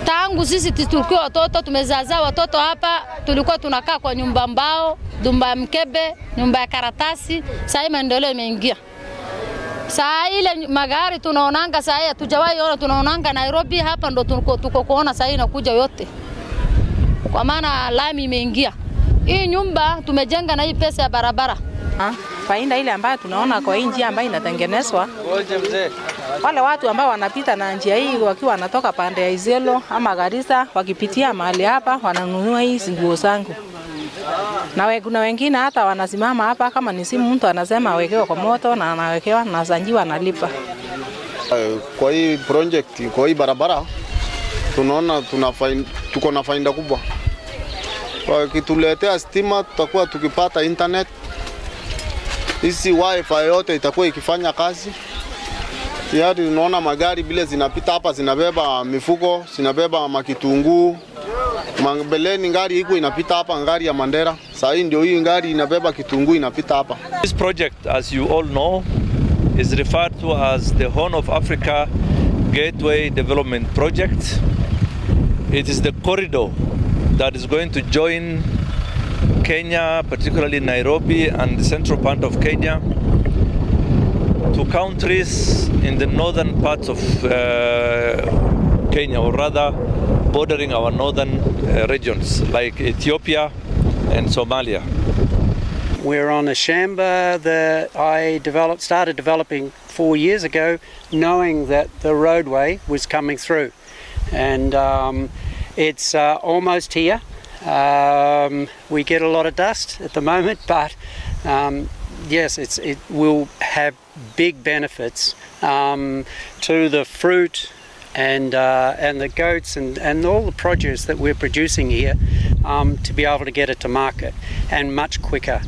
Tangu sisi tulikuwa watoto tumezaza watoto hapa, tulikuwa tunakaa kwa nyumba mbao, nyumba ya mkebe, nyumba ya karatasi. Sasa maendeleo imeingia. Sasa ile magari tunaonanga sasa hatujawahi ona, tunaonanga Nairobi, hapa ndo tuko kuona sasa inakuja yote. Kwa maana lami imeingia. Hii nyumba tumejenga na hii pesa ya barabara. Faida ile ambayo tunaona kwa hii njia ambayo inatengenezwa, wale watu ambao wanapita na njia hii wakiwa wanatoka pande ya Isiolo ama Garissa wakipitia mahali hapa wananunua hizi nguo zangu. Na kuna wengine hata wanasimama hapa kama ni simu mtu anasema awekewe kwa moto na anawekewa na zanjiwa analipa. Kwa hii project, kwa hii barabara tunaona tuko na faida kubwa. Kwa kituletea stima tutakuwa tukipata internet. Hizi wifi yote itakuwa ikifanya kazi. Tayari tunaona magari bile zinapita hapa zinabeba mifuko, zinabeba makitunguu. Mbeleni ngari iko inapita hapa ngari ya Mandera. Sasa hii ndio hii ngari inabeba kitunguu inapita hapa. This project, as you all know, is referred to as the Horn of Africa Gateway Development Project. It is the corridor that is going to join Kenya, particularly Nairobi and the central part of Kenya, to countries in the northern parts of Kenya, or rather bordering our northern regions like Ethiopia and Somalia. We're on a Shamba that I started developing 4 years ago, knowing that the roadway was coming through, and it's almost here. We get a lot of dust at the moment, but yes, it will have big benefits to the fruit and the goats and all the produce that we're producing here, to be able to get it to market and much quicker.